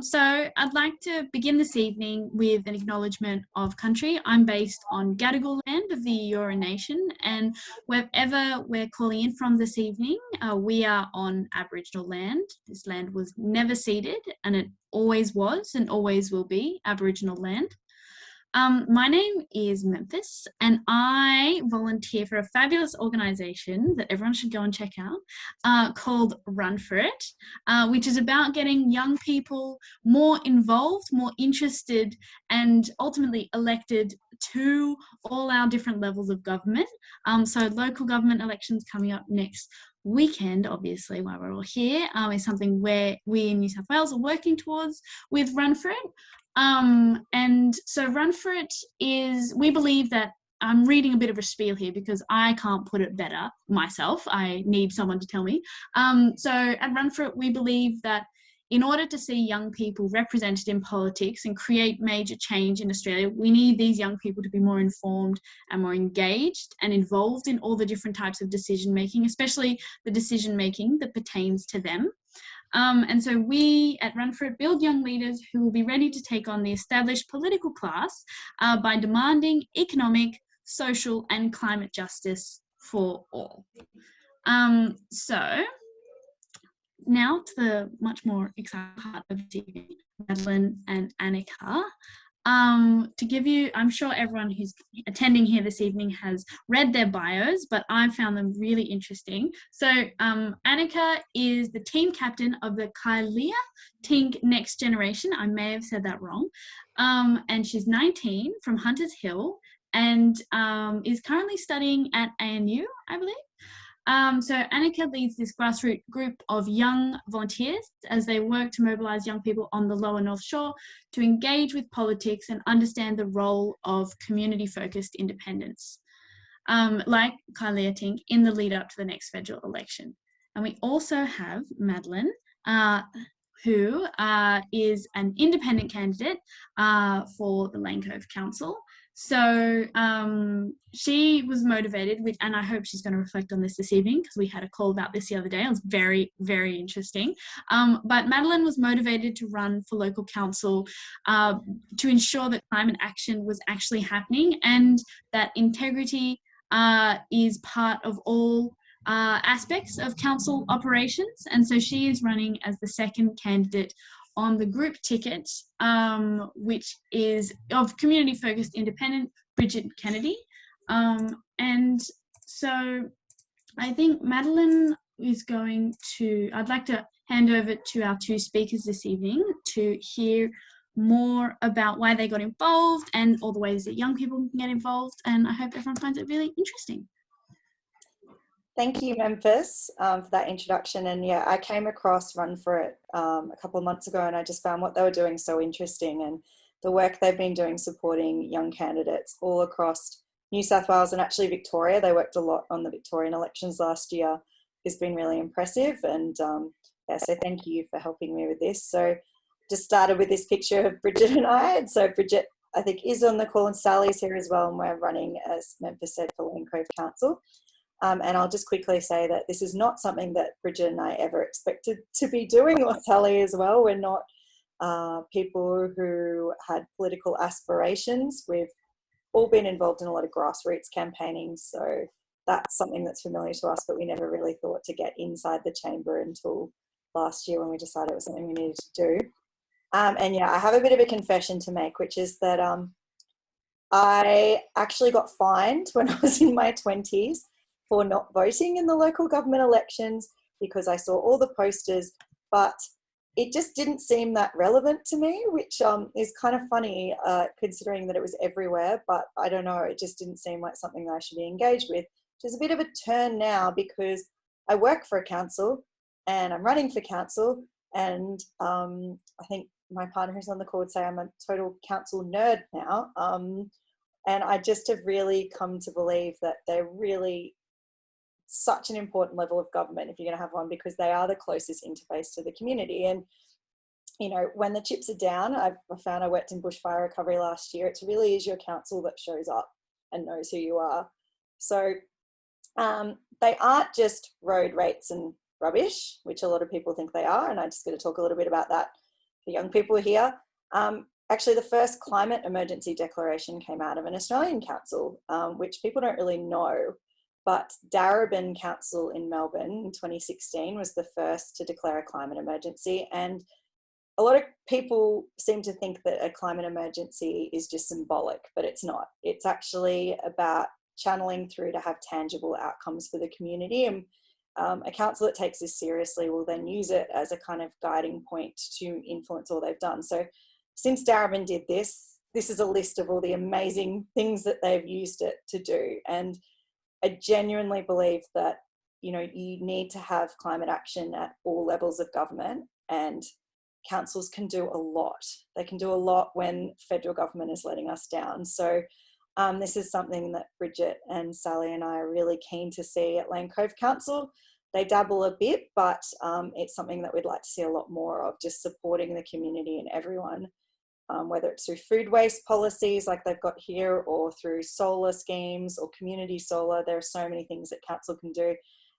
So I'd like to begin this evening with an acknowledgement of country. I'm based on Gadigal land of the Eora Nation, and wherever we're calling in from this evening, we are on Aboriginal land. This land was never ceded, and it always was and always will be Aboriginal land. My name is Memphis, and I volunteer for a fabulous organisation that everyone should go and check out called Run For It, which is about getting young people more involved, more interested, and ultimately elected to all our different levels of government. So local government elections coming up next weekend, obviously, while we're all here, is something where we in New South Wales are working towards with Run For It. And so Run For It is, we believe that, I'm reading a bit of a spiel here because I can't put it better myself. I need someone to tell me. So at Run For It, we believe that in order to see young people represented in politics and create major change in Australia, we need these young people to be more informed and more engaged and involved in all the different types of decision making, especially the decision making that pertains to them. And so we at Run For It build young leaders who will be ready to take on the established political class by demanding economic, social and climate justice for all. So now to the much more exciting part of the evening, Madeline and Aneka. To give you, I'm sure everyone who's attending here this evening has read their bios, but I found them really interesting. So Aneka is the team captain of the Kylea Tink Next Generation. I may have said that wrong. And she's 19 from Hunters Hill and is currently studying at ANU, I believe. So Aneka leads this grassroots group of young volunteers as they work to mobilise young people on the lower North Shore to engage with politics and understand the role of community-focused independence, like Kylea Tink, in the lead up to the next federal election. And we also have Madeline, who is an independent candidate for the Lane Cove Council. So she was motivated, and I hope she's going to reflect on this evening because we had a call about this the other day. It was very, very interesting. But Madeline was motivated to run for local council to ensure that climate action was actually happening and that integrity is part of all aspects of council operations. And so she is running as the second candidate on the group ticket, which is of community-focused independent Bridget Kennedy. And so I think Madeline is going to, I'd like to hand over to our two speakers this evening to hear more about why they got involved and all the ways that young people can get involved. And I hope everyone finds it really interesting. Thank you, Memphis, for that introduction. And yeah, I came across Run For It a couple of months ago and I just found what they were doing so interesting and the work they've been doing supporting young candidates all across New South Wales and actually Victoria. They worked a lot on the Victorian elections last year. Has been really impressive. And yeah, so thank you for helping me with this. So just started with this picture of Bridget and I. And so Bridget, I think, is on the call and Sally's here as well. And we're running, as Memphis said, for Lane Cove Council. And I'll just quickly say that this is not something that Bridget and I ever expected to be doing, or Sally as well. We're not people who had political aspirations. We've all been involved in a lot of grassroots campaigning, so that's something that's familiar to us, but we never really thought to get inside the chamber until last year when we decided it was something we needed to do. And yeah, I have a bit of a confession to make, which is that I actually got fined when I was in my 20s for not voting in the local government elections because I saw all the posters, but it just didn't seem that relevant to me, which is kind of funny considering that it was everywhere, but I don't know, it just didn't seem like something that I should be engaged with, which is a bit of a turn now because I work for a council and I'm running for council, and I think my partner who's on the call would say I'm a total council nerd now, and I just have really come to believe that they're really such an important level of government if you're going to have one, because they are the closest interface to the community. And you know, when the chips are down, I found I worked in bushfire recovery last year, it really is your council that shows up and knows who you are. So they aren't just road rates and rubbish, which a lot of people think they are, and I'm just going to talk a little bit about that the young people here. Actually, the first climate emergency declaration came out of an Australian council, which people don't really know. But Darebin Council in Melbourne in 2016 was the first to declare a climate emergency. And a lot of people seem to think that a climate emergency is just symbolic, but it's not. It's actually about channeling through to have tangible outcomes for the community. And a council that takes this seriously will then use it as a kind of guiding point to influence all they've done. So since Darebin did this, this is a list of all the amazing things that they've used it to do. And I genuinely believe that, you know, you need to have climate action at all levels of government, and councils can do a lot. They can do a lot when federal government is letting us down. So this is something that Bridget and Sally and I are really keen to see at Lane Cove Council. They dabble a bit, but it's something that we'd like to see a lot more of, just supporting the community and everyone. Whether it's through food waste policies like they've got here, or through solar schemes or community solar. There are so many things that council can do.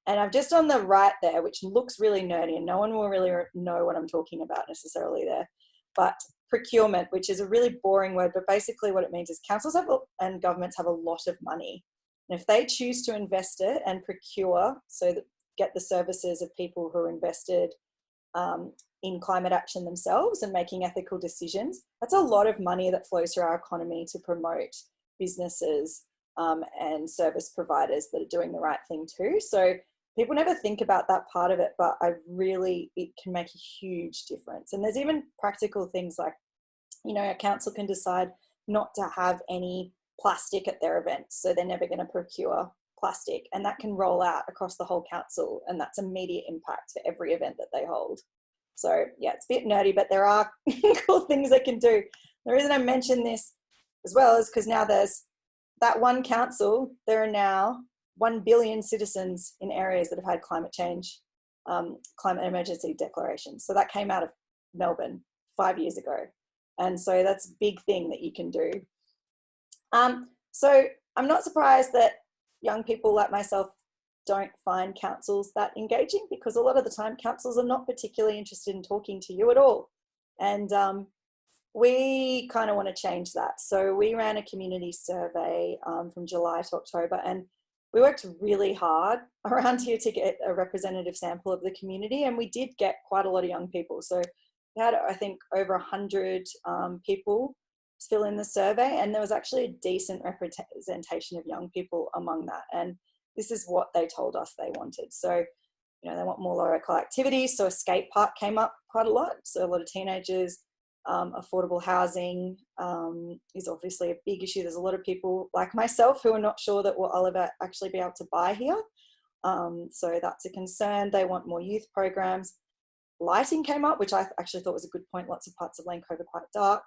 And I've just on the right there, which looks really nerdy and no one will really know what I'm talking about necessarily there, but procurement, which is a really boring word, but basically what it means is councils and governments have a lot of money. And if they choose to invest it and procure, so that get the services of people who are invested in climate action themselves and making ethical decisions, that's a lot of money that flows through our economy to promote businesses and service providers that are doing the right thing too. So people never think about that part of it, but it can make a huge difference. And there's even practical things like, you know, a council can decide not to have any plastic at their events, so they're never going to procure plastic, and that can roll out across the whole council, and that's immediate impact for every event that they hold. So yeah, it's a bit nerdy, but there are cool things they can do. The reason I mention this as well is because now there's that one council, there are now 1 billion citizens in areas that have had climate change, climate emergency declarations. So that came out of Melbourne 5 years ago. And so that's a big thing that you can do. So I'm not surprised that young people like myself don't find councils that engaging, because a lot of the time councils are not particularly interested in talking to you at all. And we kind of want to change that. So we ran a community survey from July to October, and we worked really hard around here to get a representative sample of the community, and we did get quite a lot of young people. So we had, I think, over 100 people fill in the survey, and there was actually a decent representation of young people among that. And this is what they told us they wanted. So, you know, they want more local activities. So a skate park came up quite a lot. So a lot of teenagers, affordable housing is obviously a big issue. There's a lot of people like myself who are not sure that I'll ever actually be able to buy here. So that's a concern. They want more youth programs. Lighting came up, which I actually thought was a good point. Lots of parts of Lane Cove are quite dark.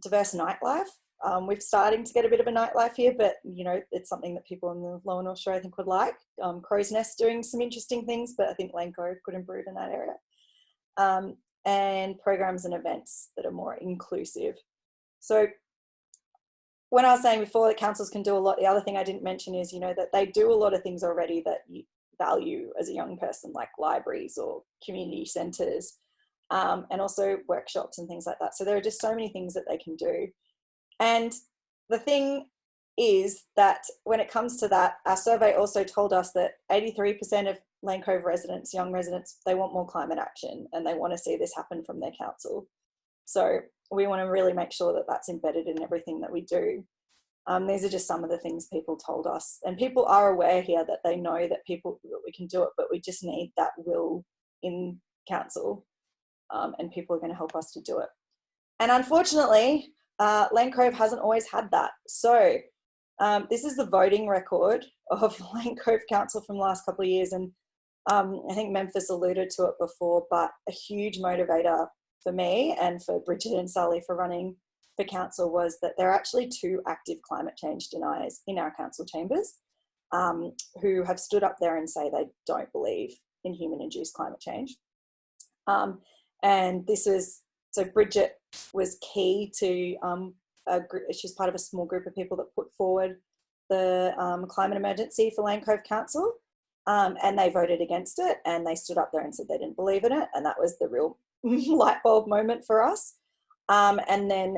Diverse nightlife. We're starting to get a bit of a nightlife here, but you know, it's something that people in the Lower North Shore I think would like. Crow's Nest doing some interesting things, but I think Lane Cove could improve in that area. And programs and events that are more inclusive. So when I was saying before that councils can do a lot, the other thing I didn't mention is, you know, that they do a lot of things already that you value as a young person, like libraries or community centres, and also workshops and things like that. So there are just so many things that they can do. And the thing is that when it comes to that, our survey also told us that 83% of Lane Cove residents, young residents, they want more climate action and they want to see this happen from their council. So we want to really make sure that that's embedded in everything that we do. These are just some of the things people told us, and people are aware here that they know that we can do it, but we just need that will in council, and people are going to help us to do it. And unfortunately, Lane Cove hasn't always had that. So this is the voting record of Lane Cove Council from the last couple of years, and I think Memphis alluded to it before, but a huge motivator for me and for Bridget and Sally for running for council was that there are actually 2 active climate change deniers in our council chambers who have stood up there and say they don't believe in human-induced climate change. And this was, so Bridget was key to she's part of a small group of people that put forward the climate emergency for Lane Cove Council, and they voted against it, and they stood up there and said they didn't believe in it, and that was the real light bulb moment for us. And then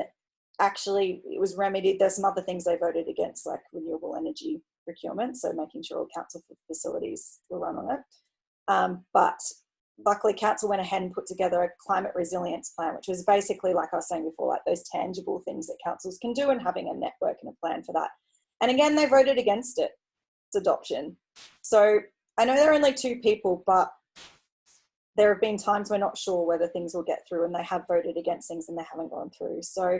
actually it was remedied. There's some other things they voted against, like renewable energy procurement, so making sure all council facilities were run on it. But luckily council went ahead and put together a climate resilience plan, which was basically, like I was saying before, like those tangible things that councils can do, and having a network and a plan for that. And again, they voted against its adoption. So I know there are only 2 people, but there have been times we're not sure whether things will get through, and they have voted against things and they haven't gone through. So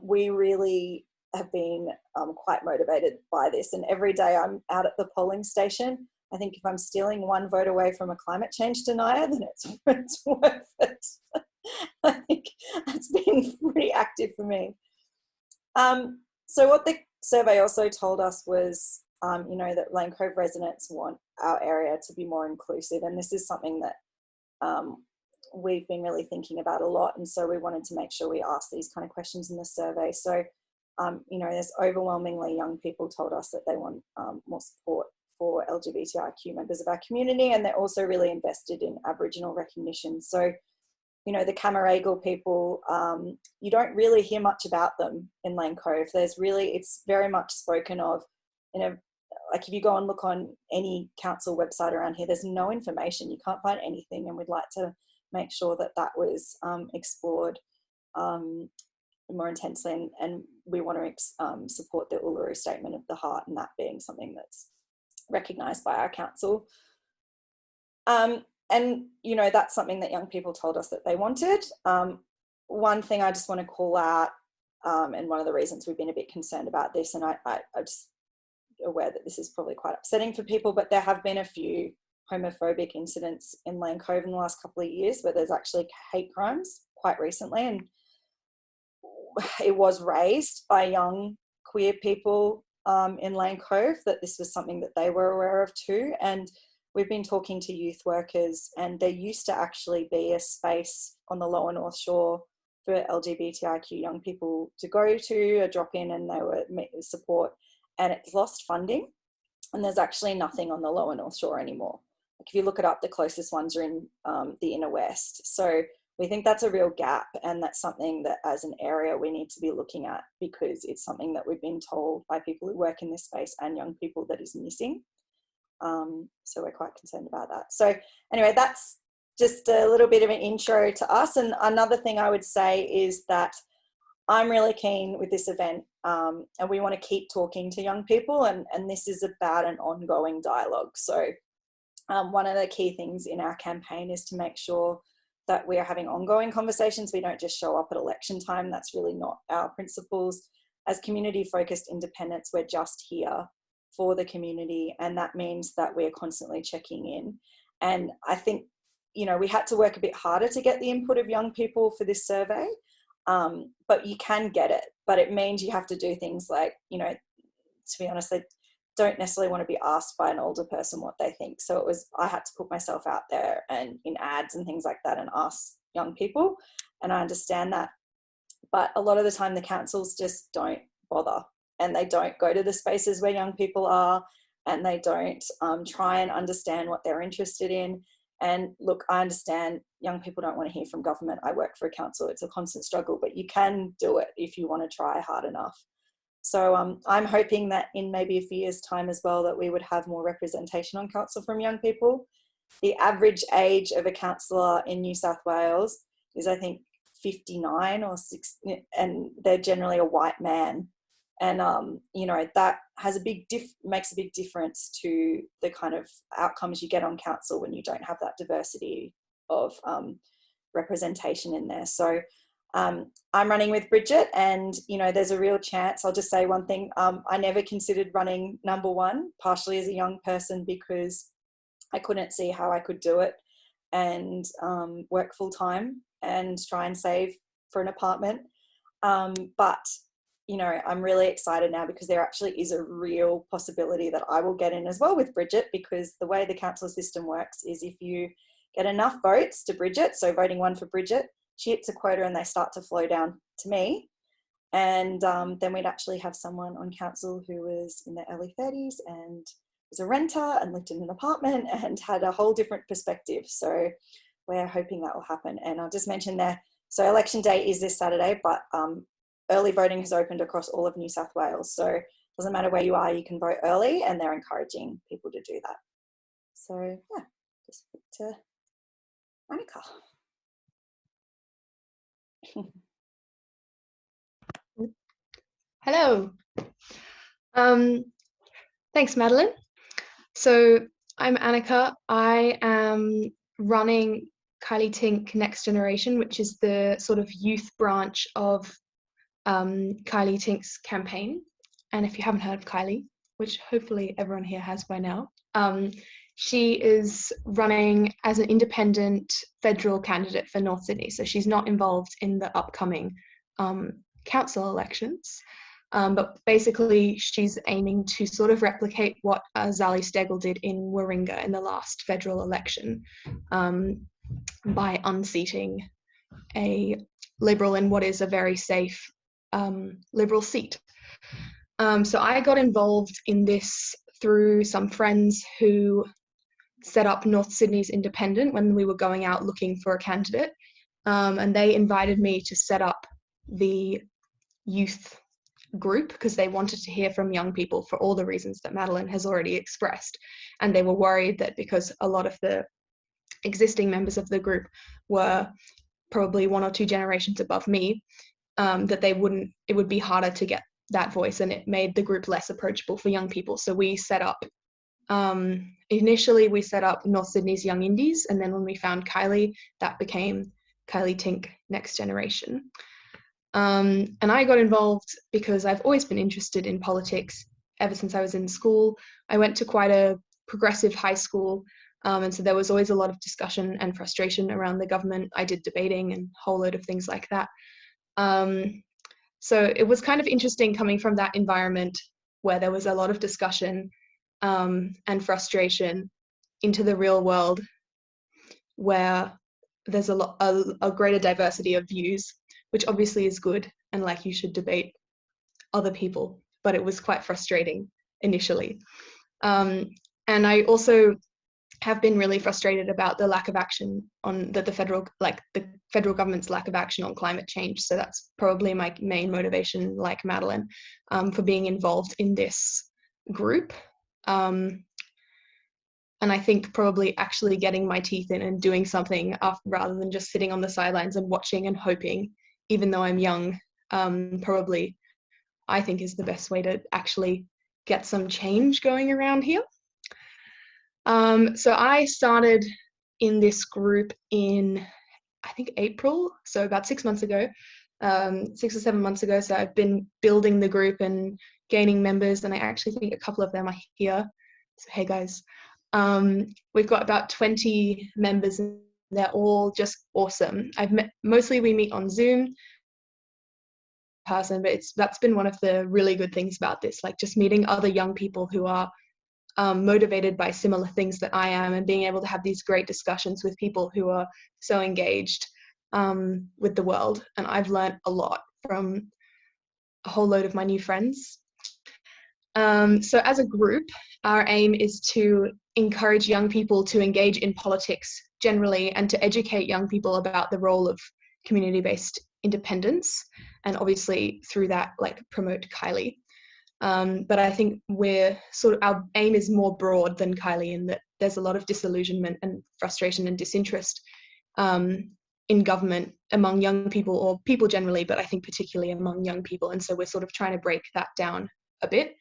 we really have been quite motivated by this. And every day I'm out at the polling station, I think if I'm stealing 1 vote away from a climate change denier, then it's worth it. I think that's been pretty active for me. So what the survey also told us was, that Lane Cove residents want our area to be more inclusive. And this is something that we've been really thinking about a lot. And so we wanted to make sure we asked these kind of questions in the survey. So, there's overwhelmingly young people told us that they want more support for LGBTIQ members of our community, and they're also really invested in Aboriginal recognition. So, the Camaragal people, you don't really hear much about them in Lane Cove. It's very much spoken of like if you go and look on any council website around here, there's no information. You can't find anything, and we'd like to make sure that that was explored more intensely, and we want to support the Uluru Statement of the Heart, and that being something that's recognised by our council. And that's something that young people told us that they wanted. One thing I just want to call out, and one of the reasons we've been a bit concerned about this, and I just aware that this is probably quite upsetting for people, but there have been a few homophobic incidents in Lane Cove in the last couple of years where there's actually hate crimes quite recently, and it was raised by young queer people in Lane Cove that this was something that they were aware of too. And we've been talking to youth workers, and there used to actually be a space on the lower North Shore for LGBTIQ young people to go to, a drop in, and they were support, and it's lost funding, and there's actually nothing on the lower North Shore anymore. Like if you look it up, the closest ones are in the inner west. So we think that's a real gap, and that's something that as an area we need to be looking at, because it's something that we've been told by people who work in this space and young people that is missing. So we're quite concerned about that. So anyway, that's just a little bit of an intro to us. And another thing I would say is that I'm really keen with this event, and we want to keep talking to young people, and this is about an ongoing dialogue. So one of the key things in our campaign is to make sure that we are having ongoing conversations. We don't just show up at election time. That's really not our principles. As community-focused independents, we're just here for the community, and that means that we're constantly checking in. And I think, we had to work a bit harder to get the input of young people for this survey, but you can get it. But it means you have to do things like, to be honest, they don't necessarily want to be asked by an older person what they think. So I had to put myself out there and in ads and things like that and ask young people, and I understand that. But a lot of the time the councils just don't bother, and they don't go to the spaces where young people are, and they don't try and understand what they're interested in. And look, I understand young people don't want to hear from government. I work for a council. It's a constant struggle, but you can do it if you want to try hard enough. So I'm hoping that in maybe a few years' time as well, that we would have more representation on council from young people. The average age of a councillor in New South Wales is, I think, 59 or 60, and they're generally a white man. And, that has makes a big difference to the kind of outcomes you get on council when you don't have that diversity of representation in there. So I'm running with Bridget, and, there's a real chance. I'll just say one thing. I never considered running number 1, partially as a young person, because I couldn't see how I could do it and work full time and try and save for an apartment. But I'm really excited now, because there actually is a real possibility that I will get in as well with Bridget, because the way the council system works is if you get enough votes to Bridget, so voting 1 for Bridget, she hits a quota and they start to flow down to me. And then we'd actually have someone on council who was in their early 30s and was a renter and lived in an apartment and had a whole different perspective. So we're hoping that will happen. And I'll just mention there, so election day is this Saturday, but early voting has opened across all of New South Wales. So it doesn't matter where you are, you can vote early, and they're encouraging people to do that. So yeah, just speak to Aneka. Hello. Thanks, Madeline. So I'm Aneka. I am running Kylea Tink Next Generation, which is the sort of youth branch of Kylea Tink's campaign. And if you haven't heard of Kylea, which hopefully everyone here has by now, she is running as an independent federal candidate for North Sydney. So she's not involved in the upcoming council elections. But basically, she's aiming to sort of replicate what Zali Steggall did in Warringah in the last federal election by unseating a Liberal in what is a very safe Liberal seat. So I got involved in this through some friends who set up North Sydney's Independent when we were going out looking for a candidate. And they invited me to set up the youth group because they wanted to hear from young people for all the reasons that Madeline has already expressed. And they were worried that because a lot of the existing members of the group were probably 1 or 2 generations above me, that it would be harder to get that voice, and it made the group less approachable for young people. So we set up, initially we set up North Sydney's Young Indies, and then when we found Kylea, that became Kylea Tink Next Generation. And I got involved because I've always been interested in politics ever since I was in school. I went to quite a progressive high school, and so there was always a lot of discussion and frustration around the government. I did debating and a whole load of things like that. So it was kind of interesting coming from that environment where there was a lot of discussion and frustration into the real world where there's a greater diversity of views, which obviously is good, and like you should debate other people, but it was quite frustrating initially. And I also have been really frustrated about the lack of action on the federal government's lack of action on climate change. So that's probably my main motivation, like Madeline, for being involved in this group. And I think probably actually getting my teeth in and doing something rather than just sitting on the sidelines and watching and hoping, even though I'm young, probably I think is the best way to actually get some change going around here. So I started in this group in, I think, April, so about 6 months ago, 6 or 7 months ago. So I've been building the group and gaining members, and I actually think a couple of them are here. So hey guys, we've got about 20 members and they're all just awesome. Mostly we meet on Zoom person, but that's been one of the really good things about this, like just meeting other young people who are motivated by similar things that I am, and being able to have these great discussions with people who are so engaged with the world. And I've learned a lot from a whole load of my new friends. So as a group, our aim is to encourage young people to engage in politics generally, and to educate young people about the role of community-based independence, and obviously through that, like, promote Kylea. But I think our aim is more broad than Kylea, in that there's a lot of disillusionment and frustration and disinterest in government among young people, or people generally, but I think particularly among young people. And so we're sort of trying to break that down a bit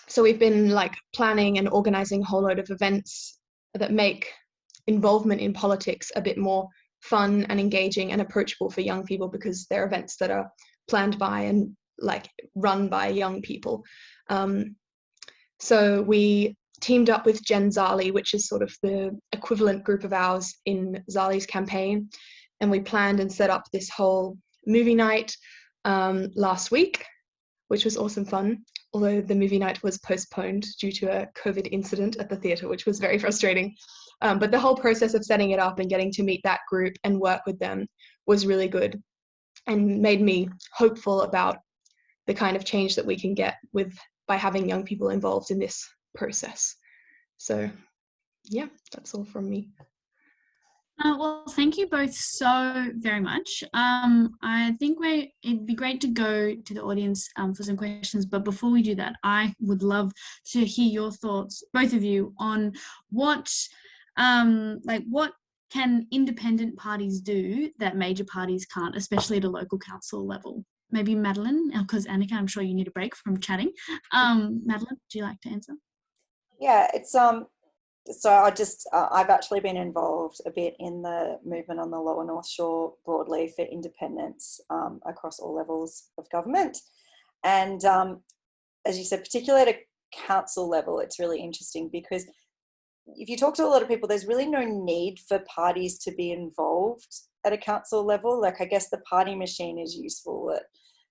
so we've been like planning and organizing a whole load of events that make involvement in politics a bit more fun and engaging and approachable for young people, because they're events that are planned by and like run by young people. So we teamed up with Gen Zali, which is sort of the equivalent group of ours in Zali's campaign, and we planned and set up this whole movie night last week, which was awesome fun, although the movie night was postponed due to a COVID incident at the theatre, which was very frustrating. But the whole process of setting it up and getting to meet that group and work with them was really good, and made me hopeful about the kind of change that we can get by having young people involved in this process. So yeah, that's all from me. Well, thank you both so very much. I think it'd be great to go to the audience for some questions, but before we do that, I would love to hear your thoughts, both of you, on what can independent parties do that major parties can't, especially at a local council level? Maybe Madeline, because Aneka, I'm sure you need a break from chatting. Madeline, would you like to answer? Yeah, it's so I've actually been involved a bit in the movement on the Lower North Shore broadly for independence across all levels of government. And as you said, particularly at a council level, it's really interesting because if you talk to a lot of people, there's really no need for parties to be involved at a council level. Like, I guess the party machine is useful at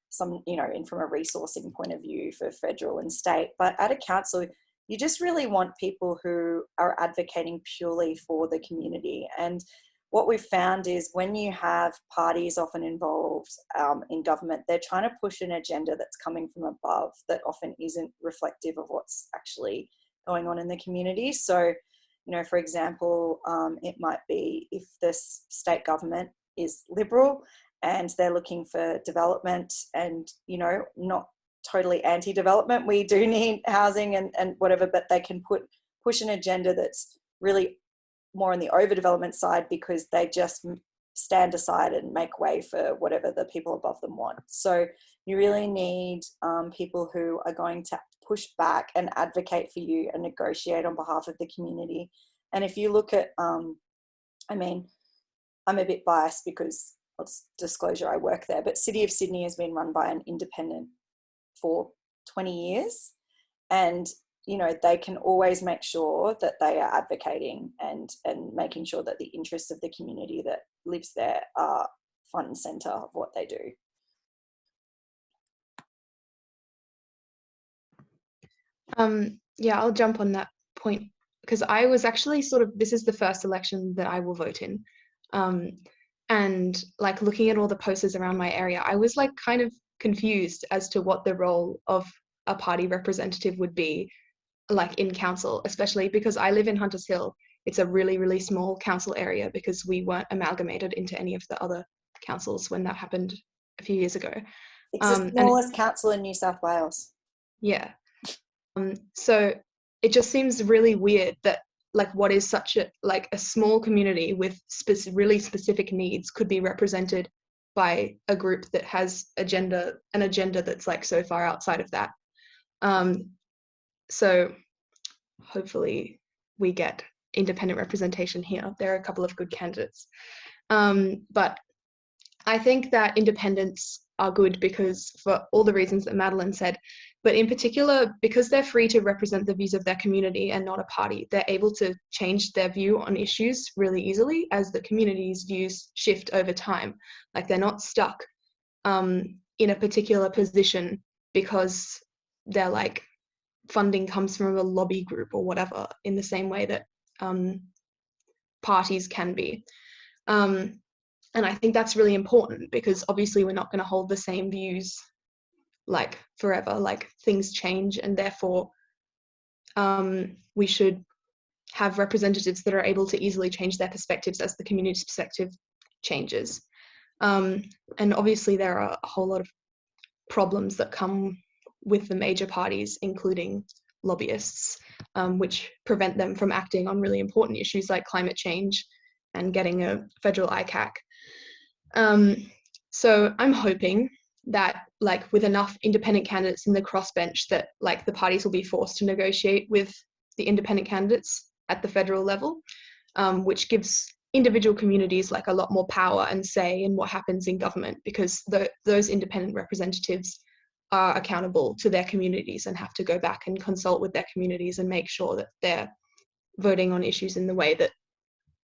some, from a resourcing point of view for federal and state, but at a council, you just really want people who are advocating purely for the community. And what we've found is when you have parties often involved in government, they're trying to push an agenda that's coming from above that often isn't reflective of what's actually going on in the community. So, for example, it might be if the state government is Liberal and they're looking for development and, not totally anti-development. We do need housing and whatever, but they can push an agenda that's really more on the overdevelopment side because they just stand aside and make way for whatever the people above them want. So you really need people who are going to push back and advocate for you and negotiate on behalf of the community. And if you look at, I'm a bit biased because, disclosure, I work there, but City of Sydney has been run by an independent for 20 years, and they can always make sure that they are advocating and making sure that the interests of the community that lives there are front and center of what they do. Yeah, I'll jump on that point because I was actually this is the first election that I will vote in, and like looking at all the posters around my area, I was like kind of confused as to what the role of a party representative would be like in council, especially because I live in Hunters Hill. It's a really, really small council area because we weren't amalgamated into any of the other councils when that happened a few years ago. It's the smallest council in New South Wales. Yeah. So it just seems really weird that like what is such a small community with really specific needs could be represented by a group that has an agenda that's like so far outside of that. So hopefully we get independent representation here. There are a couple of good candidates. But I think that independents are good because for all the reasons that Madeline said, but in particular, because they're free to represent the views of their community and not a party, they're able to change their view on issues really easily as the community's views shift over time. Like they're not stuck in a particular position because they're like funding comes from a lobby group or whatever in the same way that parties can be. And I think that's really important because obviously we're not going to hold the same views like forever, like things change, and therefore we should have representatives that are able to easily change their perspectives as the community's perspective changes. And obviously there are a whole lot of problems that come with the major parties, including lobbyists, which prevent them from acting on really important issues like climate change and getting a federal ICAC. So I'm hoping that like with enough independent candidates in the crossbench that like the parties will be forced to negotiate with the independent candidates at the federal level, which gives individual communities like a lot more power and say in what happens in government, because those independent representatives are accountable to their communities and have to go back and consult with their communities and make sure that they're voting on issues in the way that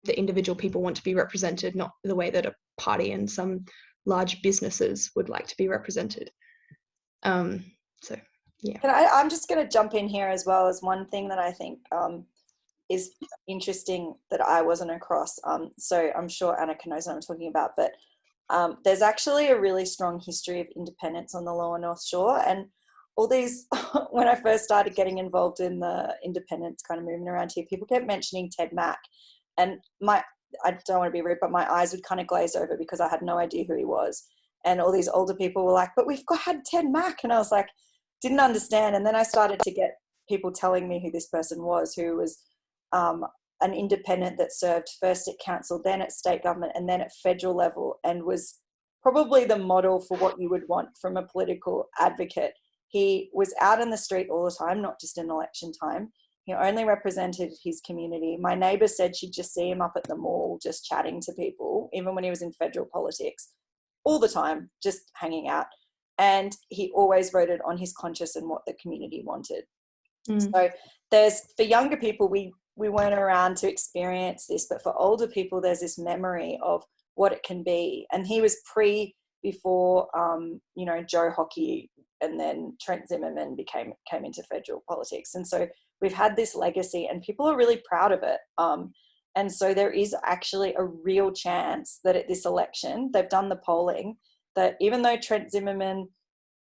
the individual people want to be represented, not the way that a party and some large businesses would like to be represented. So yeah. I'm just going to jump in here as well as one thing that I think is interesting that I wasn't across. So I'm sure Aneka knows what I'm talking about, but there's actually a really strong history of independence on the Lower North Shore. And all these, when I first started getting involved in the independence kind of movement around here, people kept mentioning Ted Mack, and I don't want to be rude, but my eyes would kind of glaze over because I had no idea who he was. And all these older people were like, but had Ted Mack. And I was like, didn't understand. And then I started to get people telling me who this person was, who was an independent that served first at council, then at state government, and then at federal level, and was probably the model for what you would want from a political advocate. He was out in the street all the time, not just in election time. He only represented his community. My neighbour said she'd just see him up at the mall, just chatting to people, even when he was in federal politics, all the time, just hanging out. And he always voted on his conscience and what the community wanted. So for younger people, we weren't around to experience this, but for older people, there's this memory of what it can be. And he was before Joe Hockey, and then Trent Zimmerman came into federal politics. And so we've had this legacy, and people are really proud of it. And so there is actually a real chance that at this election, they've done the polling, that even though Trent Zimmerman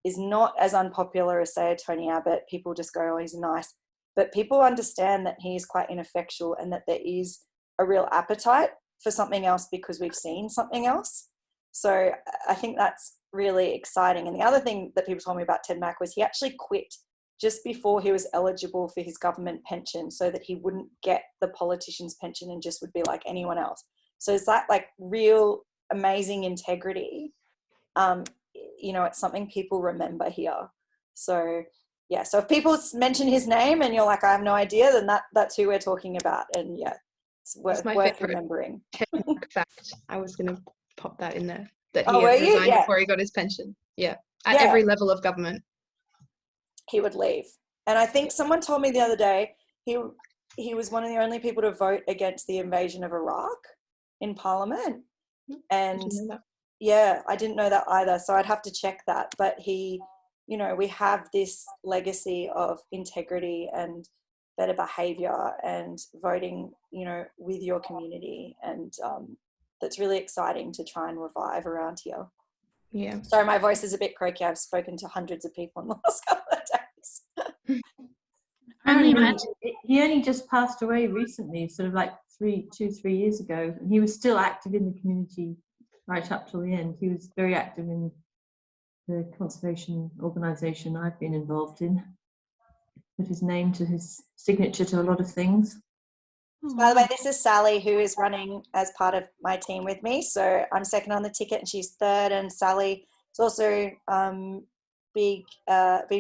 is not as unpopular as, say, Tony Abbott, people just go, oh, he's nice. But people understand that he is quite ineffectual, and that there is a real appetite for something else because we've seen something else. So I think that's really exciting. And the other thing that people told me about Ted Mack was he actually quit just before he was eligible for his government pension, so that he wouldn't get the politician's pension and just would be like anyone else. So it's that like real amazing integrity. It's something people remember here. So yeah, so if people mention his name and you're like, I have no idea, then that's who we're talking about. And yeah, it's worth remembering. Fact. I was going to pop that in there, that he had resigned before he got his pension. Yeah, at every level of government. He would leave. And I think someone told me the other day, he was one of the only people to vote against the invasion of Iraq in Parliament. And I didn't know that either. So I'd have to check that. But we have this legacy of integrity and better behaviour and voting, with your community. And that's really exciting to try and revive around here. Yeah. Sorry, my voice is a bit croaky. I've spoken to hundreds of people in the last couple of days. He only just passed away recently, sort of like 3 years ago. And he was still active in the community right up till the end. He was very active in the conservation organisation I've been involved in. Put his name to his signature to a lot of things. By the way, this is Sally, who is running as part of my team with me. So I'm second on the ticket and she's third. And Sally is also been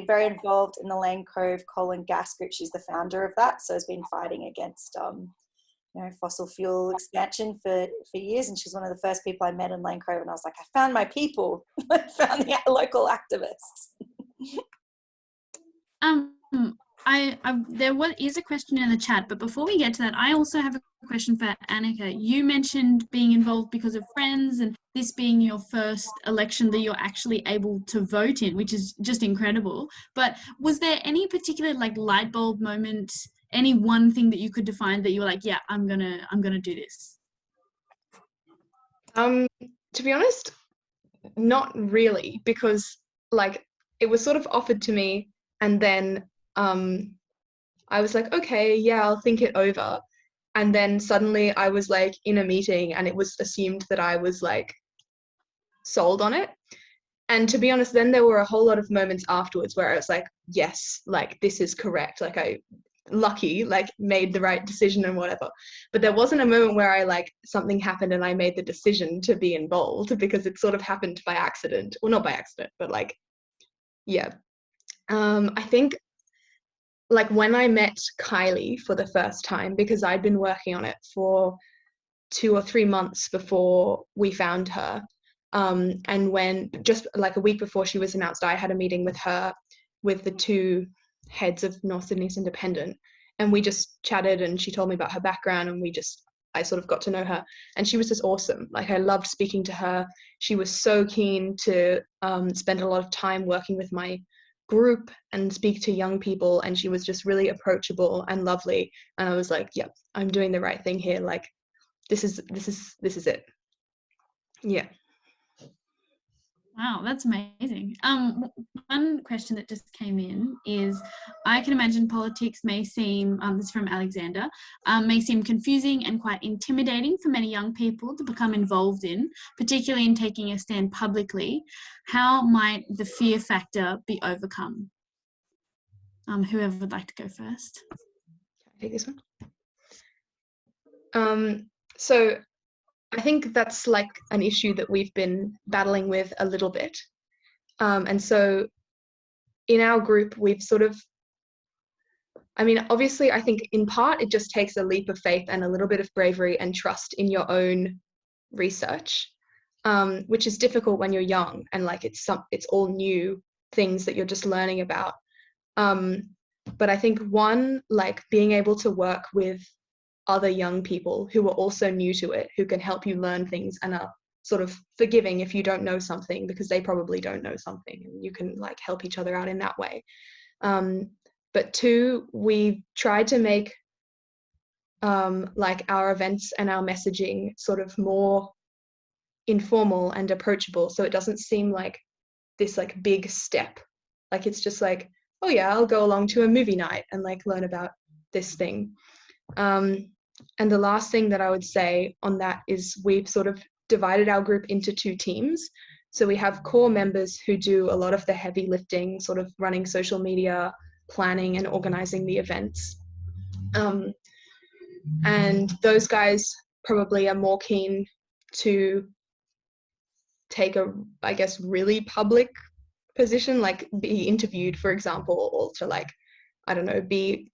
very involved in the Lane Cove coal and gas group. She's the founder of that. So has been fighting against fossil fuel expansion for years. And she's one of the first people I met in Lane Cove. And I was like, I found my people. I found the local activists. There is a question in the chat, but before we get to that, I also have a question for Aneka. You mentioned being involved because of friends, and this being your first election that you're actually able to vote in, which is just incredible. But was there any particular light bulb moment, any one thing that you could define that you were like, yeah, I'm gonna do this? To be honest, not really, because it was sort of offered to me, and then I was like, okay, yeah, I'll think it over. And then suddenly I was in a meeting and it was assumed that I was sold on it. And to be honest, then there were a whole lot of moments afterwards where I was like, yes, this is correct. I made the right decision and whatever. But there wasn't a moment where I something happened and I made the decision to be involved, because it sort of happened by accident. Well, not by accident, but yeah. I think when I met Kylea for the first time, because I'd been working on it for 2 or 3 months before we found her. And when just a week before she was announced, I had a meeting with her, with the 2 heads of North Sydney's Independent, and we just chatted, and she told me about her background, and I sort of got to know her, and she was just awesome. I loved speaking to her. She was so keen to spend a lot of time working with my group and speak to young people, and she was just really approachable and lovely, and I was like, yeah, I'm doing the right thing here. This is it. Yeah. Wow, that's amazing. One question that just came in is, I can imagine politics may seem, this is from Alexander, may seem confusing and quite intimidating for many young people to become involved in, particularly in taking a stand publicly. How might the fear factor be overcome? Whoever would like to go first. Can I take this one? So I think that's like an issue that we've been battling with a little bit. And so in our group, we've sort of, I mean, obviously, I think in part it just takes a leap of faith and a little bit of bravery and trust in your own research, which is difficult when you're young and like it's all new things that you're just learning about. But I think one, like being able to work with other young people who are also new to it, who can help you learn things and are sort of forgiving if you don't know something, because they probably don't know something, and you can like help each other out in that way. But two, we tried to make like our events and our messaging sort of more informal and approachable, so it doesn't seem like this like big step. Like it's just like, oh yeah, I'll go along to a movie night and like learn about this thing. And the last thing that I would say on that is we've sort of divided our group into two teams. So we have core members who do a lot of the heavy lifting, sort of running social media, planning and organizing the events. And those guys probably are more keen to take a, I guess, really public position, like be interviewed, for example, or to like, I don't know, be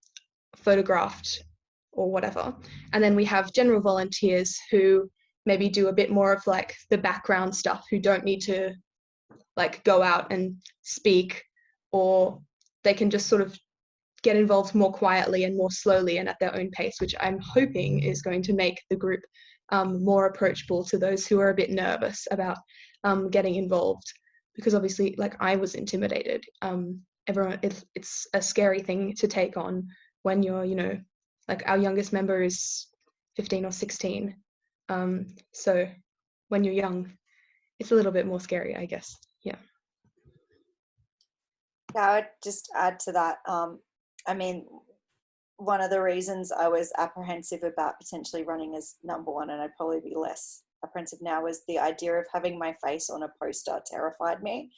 photographed or whatever. And then we have general volunteers who maybe do a bit more of like the background stuff, who don't need to like go out and speak, or they can just sort of get involved more quietly and more slowly and at their own pace, which I'm hoping is going to make the group more approachable to those who are a bit nervous about getting involved, because obviously like I was intimidated. Everyone, it's a scary thing to take on when you're, you know, like our youngest member is 15 or 16. So when you're young, it's a little bit more scary, I guess. Yeah. Yeah, I would just add to that. I mean, one of the reasons I was apprehensive about potentially running as number one, and I'd probably be less apprehensive now, was the idea of having my face on a poster terrified me.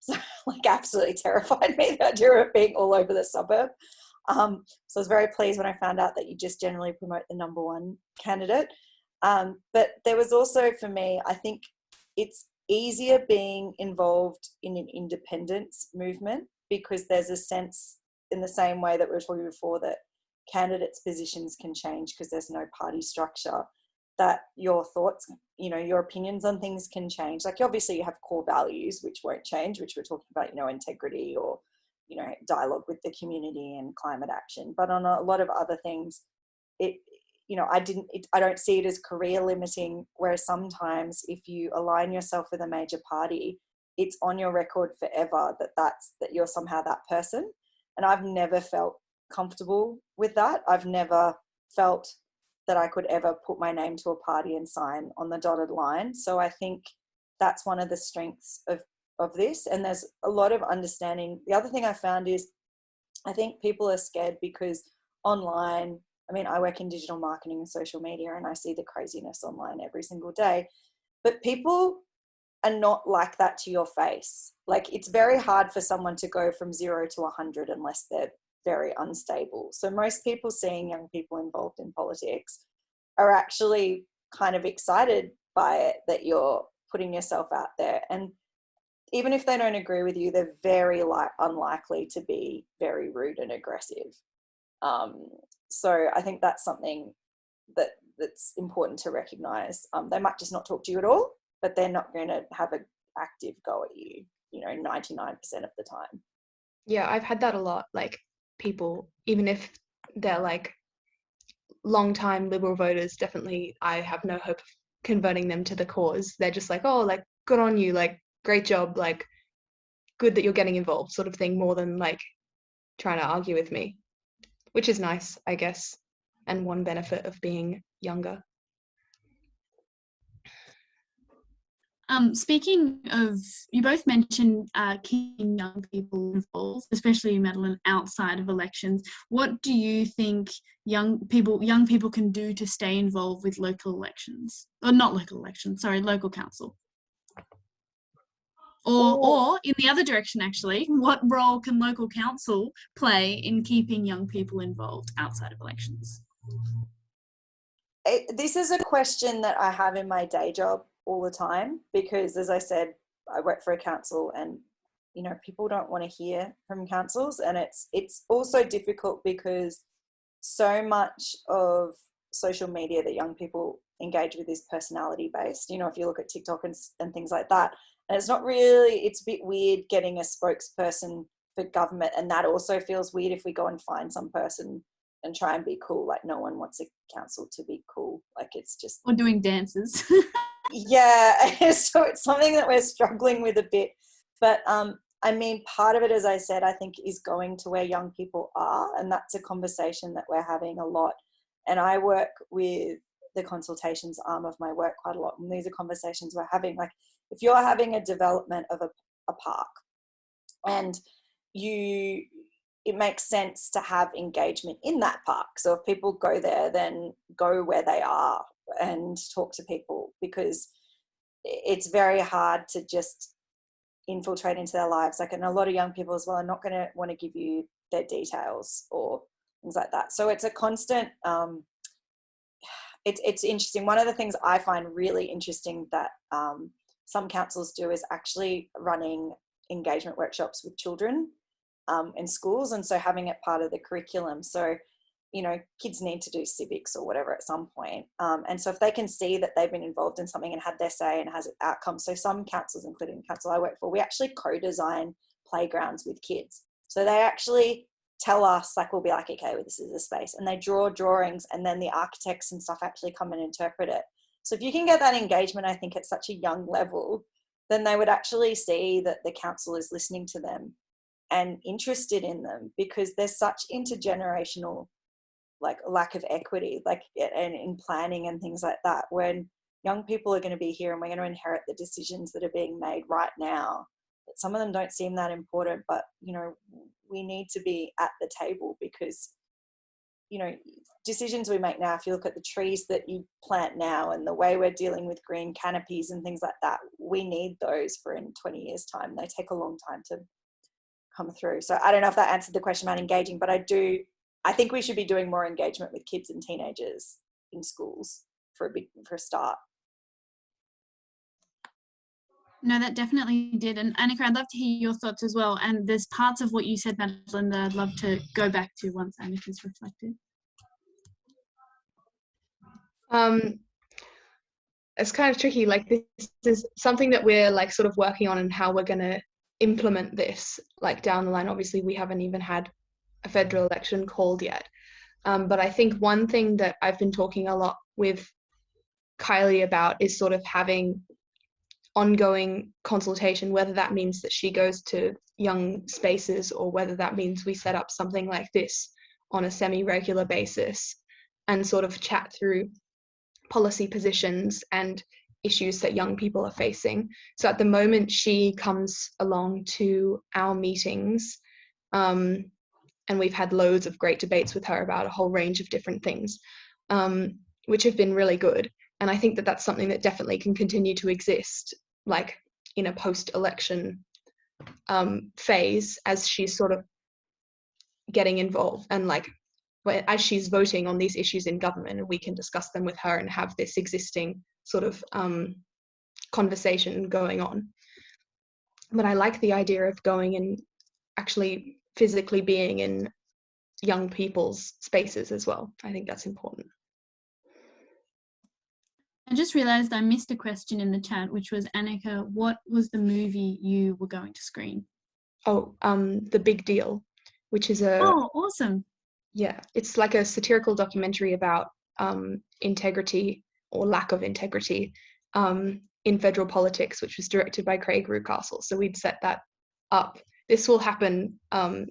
So like absolutely terrified me, the idea of being all over the suburb. So I was very pleased when I found out that you just generally promote the number one candidate. But there was also, for me, I think it's easier being involved in an independence movement, because there's a sense, in the same way that we were talking before, that candidates' positions can change because there's no party structure, that your thoughts, you know, your opinions on things can change. Like obviously you have core values which won't change, which we're talking about, you know, integrity or, you know, dialogue with the community and climate action. But on a lot of other things, it, you know, I don't see it as career limiting, whereas sometimes if you align yourself with a major party, it's on your record forever that you're somehow that person. And I've never felt comfortable with that. I've never felt that I could ever put my name to a party and sign on the dotted line. So I think that's one of the strengths of this. And there's a lot of understanding. The other thing I found is I think people are scared because online, I mean, I work in digital marketing and social media, and I see the craziness online every single day, but people are not like that to your face. Like it's very hard for someone to go from 0 to 100 unless they're very unstable. So most people seeing young people involved in politics are actually kind of excited by it, that you're putting yourself out there. And even if they don't agree with you, they're very unlikely to be very rude and aggressive. So I think that's something that's important to recognize. They might just not talk to you at all, but they're not going to have an active go at you, you know, 99% of the time. Yeah, I've had that a lot. Like people, even if they're like long-time Liberal voters, definitely I have no hope of converting them to the cause. They're just like, oh, like good on you, like great job, like good that you're getting involved, sort of thing, more than like trying to argue with me, which is nice, I guess, and one benefit of being younger. Speaking of, you both mentioned keeping young people involved, especially Madeline, outside of elections. What do you think young people can do to stay involved with local elections, or not local elections? Sorry, local council. Or in the other direction, actually, what role can local council play in keeping young people involved outside of elections? This is a question that I have in my day job all the time, because, as I said, I work for a council, and you know, people don't want to hear from councils, and it's also difficult because so much of social media that young people engage with is personality based. You know, if you look at TikTok and things like that, and it's not really, it's a bit weird getting a spokesperson for government, and that also feels weird if we go and find some person and try and be cool. Like, no one wants a council to be cool. Like, it's just, Or doing dances. yeah. So it's something that we're struggling with a bit. But I mean, part of it, as I said, I think is going to where young people are, and that's a conversation that we're having a lot. And I work with the consultations arm of my work quite a lot, and these are conversations we're having. Like, if you're having a development of a park, and it makes sense to have engagement in that park. So if people go there, then go where they are and talk to people, because it's very hard to just infiltrate into their lives. Like, and a lot of young people as well are not going to want to give you their details or things like that. So it's a constant, it's interesting. One of the things I find really interesting that some councils do is actually running engagement workshops with children in schools, and so having it part of the curriculum. So, you know, kids need to do civics or whatever at some point, and so if they can see that they've been involved in something and had their say and has outcomes. So some councils, including the council I work for, we actually co-design playgrounds with kids. So they actually tell us, like, we'll be like, okay, well, this is a space, and they draw drawings, and then the architects and stuff actually come and interpret it. So if you can get that engagement, I think, at such a young level, then they would actually see that the council is listening to them and interested in them, because there's such intergenerational, like, lack of equity, like, and in planning and things like that, when young people are going to be here and we're going to inherit the decisions that are being made right now. But some of them don't seem that important, but, you know, we need to be at the table, because, you know, decisions we make now, if you look at the trees that you plant now and the way we're dealing with green canopies and things like that, we need those for in 20 years time. They take a long time to come through. So I don't know if that answered the question about engaging, but I think we should be doing more engagement with kids and teenagers in schools for a start. No, that definitely did. And Aneka, I'd love to hear your thoughts as well. And there's parts of what you said, Madeline, that I'd love to go back to once Aneka's reflected. It's kind of tricky. Like, this is something that we're, like, sort of working on, and how we're going to implement this, like, down the line. Obviously, we haven't even had a federal election called yet. But I think one thing that I've been talking a lot with Kylea about is sort of having ongoing consultation, whether that means that she goes to young spaces, or whether that means we set up something like this on a semi-regular basis and sort of chat through policy positions and issues that young people are facing. So at the moment, she comes along to our meetings, and we've had loads of great debates with her about a whole range of different things, which have been really good. And I think that that's something that definitely can continue to exist, like, in a post-election phase, as she's sort of getting involved, and, like, as she's voting on these issues in government, and we can discuss them with her and have this existing sort of conversation going on. But I like the idea of going and actually physically being in young people's spaces as well. I think that's important. I just realised I missed a question in the chat, which was, Aneka, what was the movie you were going to screen? Oh, The Big Deal, which is Oh, awesome. Yeah, it's like a satirical documentary about integrity, or lack of integrity, in federal politics, which was directed by Craig Rucastle. So we'd set that up. This will happen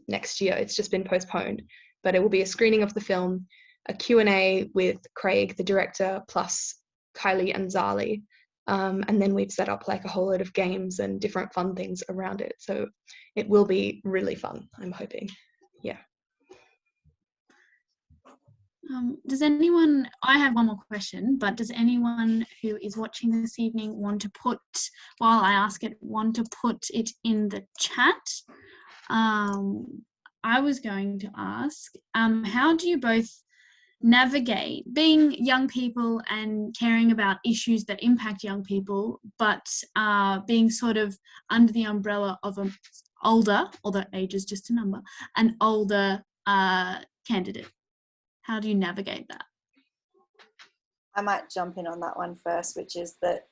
next year. It's just been postponed, but it will be a screening of the film, a Q&A with Craig, the director, plus Kylea and Zali, And then we've set up like a whole load of games and different fun things around it. So it will be really fun, I'm hoping. Yeah. Does anyone, I have one more question, but does anyone who is watching this evening want to put, while I ask it, want to put it in the chat? I was going to ask, how do you both navigate being young people and caring about issues that impact young people, but being sort of under the umbrella of an older, although age is just a number, an older candidate? How do you navigate that? I might jump in on that one first, which is that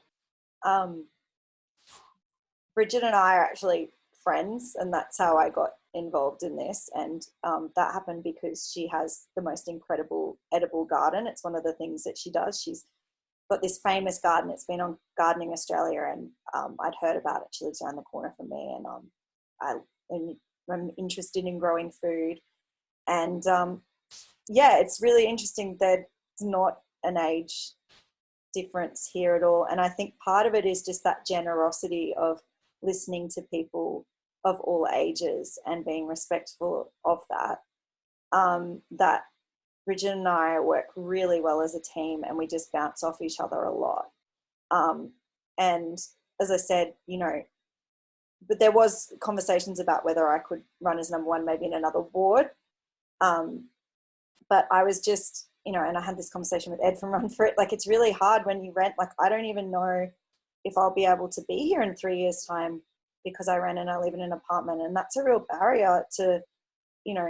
Bridget and I are actually friends, and that's how I got involved in this. And that happened because she has the most incredible edible garden. It's one of the things that she does. She's got this famous garden. It's been on Gardening Australia, and I'd heard about it. She lives around the corner from me, and I'm interested in growing food. And yeah, it's really interesting that it's not an age difference here at all. And I think part of it is just that generosity of listening to people of all ages and being respectful of that. That Bridget and I work really well as a team, and we just bounce off each other a lot. And as I said, you know, but there was conversations about whether I could run as number one, maybe in another ward. But I was just, you know, and I had this conversation with Ed from Run For It, like it's really hard when you rent, like I don't even know if I'll be able to be here in 3 years' time because I rent and I live in an apartment. And that's a real barrier to, you know,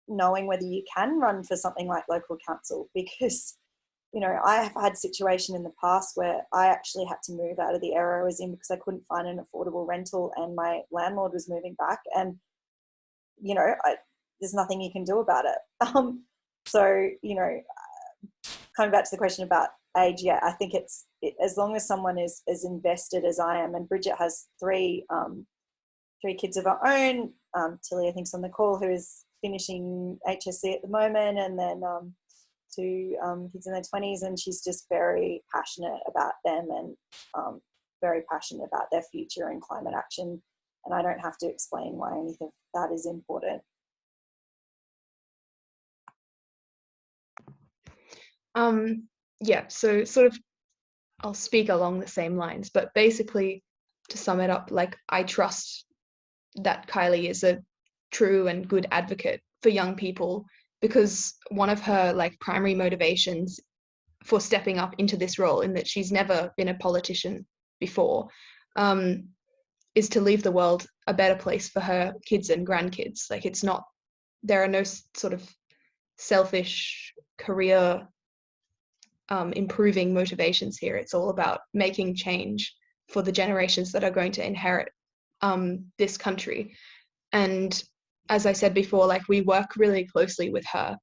knowing whether you can run for something like local council, because, you know, I have had a situation in the past where I actually had to move out of the area I was in because I couldn't find an affordable rental and my landlord was moving back, and, you know, there's nothing you can do about it. So, you know, coming back to the question about age, yeah, I think as long as someone is as invested as I am, and Bridget has three kids of her own. Kylea, I think's on the call, who is finishing HSC at the moment, and then two kids in their 20s, and she's just very passionate about them and very passionate about their future and climate action. And I don't have to explain why anything of that is important. Yeah, so sort of I'll speak along the same lines, but basically to sum it up, like I trust that Kylea is a true and good advocate for young people, because one of her like primary motivations for stepping up into this role, in that she's never been a politician before, is to leave the world a better place for her kids and grandkids. Like it's not, there are no sort of selfish career improving motivations here. It's all about making change for the generations that are going to inherit this country. And as I said before, like we work really closely with her,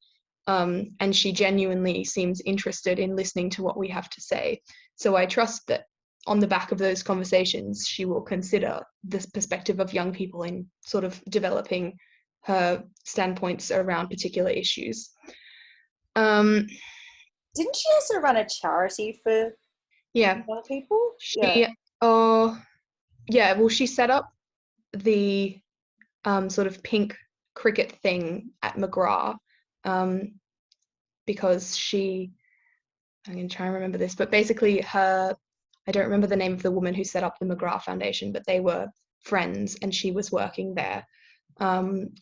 and she genuinely seems interested in listening to what we have to say. So I trust that on the back of those conversations, she will consider this perspective of young people in sort of developing her standpoints around particular issues. Didn't she also run a charity for young people? Well, she set up the sort of pink cricket thing at McGrath, because I'm going to try and remember this, but basically I don't remember the name of the woman who set up the McGrath Foundation, but they were friends, and she was working there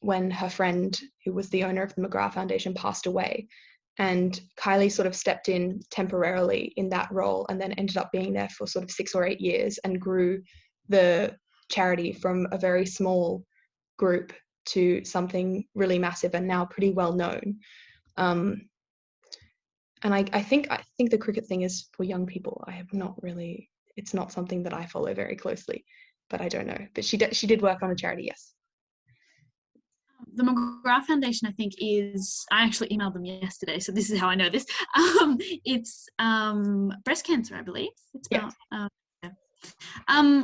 when her friend, who was the owner of the McGrath Foundation, passed away. And Kylea sort of stepped in temporarily in that role, and then ended up being there for sort of 6 or 8 years, and grew the charity from a very small group to something really massive and now pretty well known. And I think the cricket thing is for young people. I have not really, it's not something that I follow very closely, but I don't know. But she did work on a charity, yes. The McGrath Foundation, I think, is, I actually emailed them yesterday, so this is how I know this. It's breast cancer, I believe. It's about,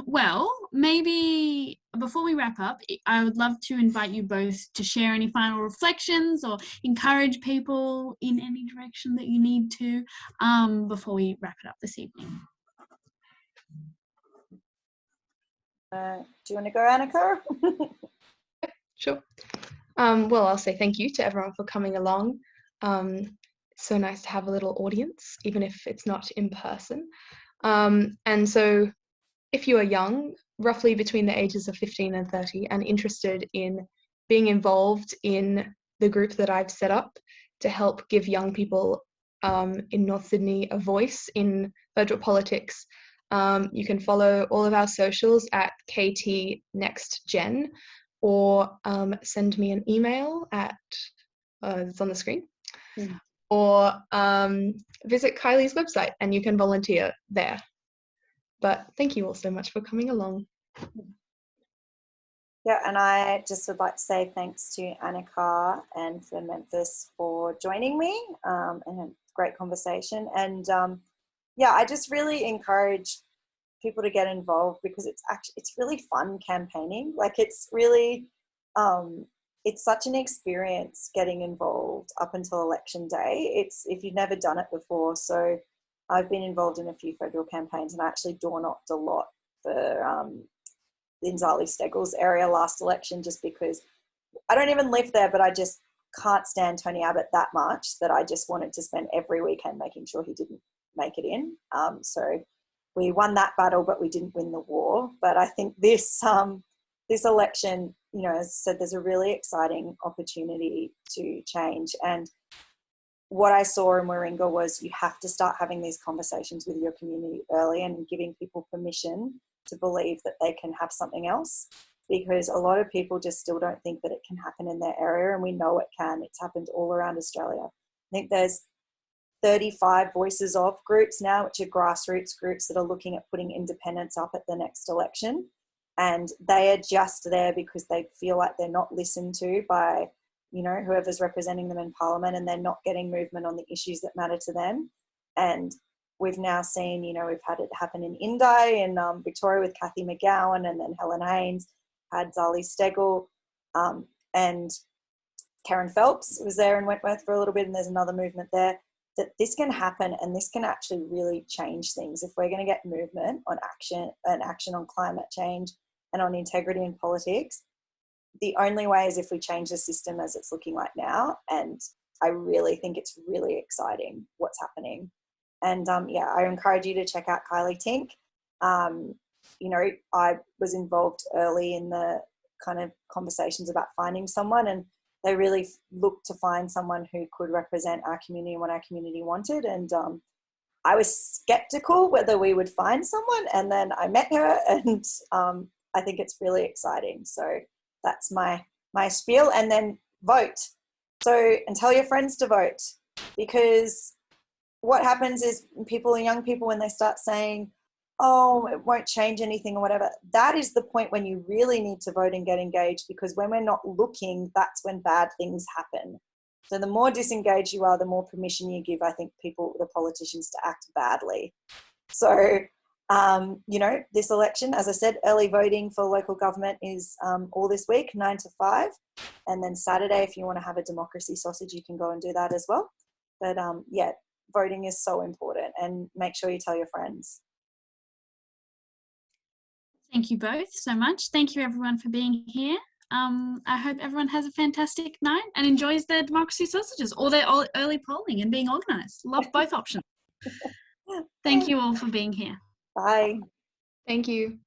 well, maybe before we wrap up, I would love to invite you both to share any final reflections or encourage people in any direction that you need to before we wrap it up this evening. Do you want to go, Aneka? Sure. Well, I'll say thank you to everyone for coming along. So nice to have a little audience, even if it's not in person. And so if you are young, roughly between the ages of 15 and 30, and interested in being involved in the group that I've set up to help give young people in North Sydney a voice in federal politics, you can follow all of our socials at KT Next Gen, or send me an email at, it's on the screen, or visit Kylie's website and you can volunteer there. But thank you all so much for coming along. Yeah, and I just would like to say thanks to Aneka and for Memphis for joining me, and a great conversation. And yeah, I just really encourage people to get involved, because it's really fun campaigning. Like, it's really it's such an experience getting involved up until election day. It's, if you've never done it before. So I've been involved in a few federal campaigns, and I actually door knocked a lot for in Zali Steggall's area last election, just because I don't even live there, but I just can't stand Tony Abbott that much that I just wanted to spend every weekend making sure he didn't make it in. So we won that battle, but we didn't win the war. But I think this this election, you know, as I said, there's a really exciting opportunity to change. And what I saw in Warringah was you have to start having these conversations with your community early and giving people permission to believe that they can have something else, because a lot of people just still don't think that it can happen in their area, and we know it can. It's happened all around Australia. I think there's 35 Voices Of groups now, which are grassroots groups that are looking at putting independents up at the next election. And they are just there because they feel like they're not listened to by, you know, whoever's representing them in Parliament, and they're not getting movement on the issues that matter to them. And we've now seen, you know, we've had it happen in Indi, in Victoria with Cathy McGowan, and then Helen Haynes, had Zali Steggall, and Karen Phelps was there in Wentworth for a little bit, and there's another movement there. That this can happen, and this can actually really change things. If we're going to get movement on action, and action on climate change and on integrity in politics, the only way is if we change the system as it's looking like now. And I really think it's really exciting what's happening. And yeah, I encourage you to check out Kylea Tink. You know, I was involved early in the kind of conversations about finding someone, and they really looked to find someone who could represent our community and what our community wanted. And I was skeptical whether we would find someone, and then I met her, and I think it's really exciting. So that's my spiel. And then vote. So, and tell your friends to vote, because what happens is young people, when they start saying, oh, it won't change anything or whatever, that is the point when you really need to vote and get engaged, because when we're not looking, that's when bad things happen. So the more disengaged you are, the more permission you give, I think, the politicians, to act badly. So, you know, this election, as I said, early voting for local government is all this week, 9 to 5. And then Saturday, if you want to have a democracy sausage, you can go and do that as well. But yeah, voting is so important, and make sure you tell your friends. Thank you both so much. Thank you everyone for being here. I hope everyone has a fantastic night and enjoys their democracy sausages or their early polling and being organised. Love both options. Thank you all for being here. Bye. Thank you.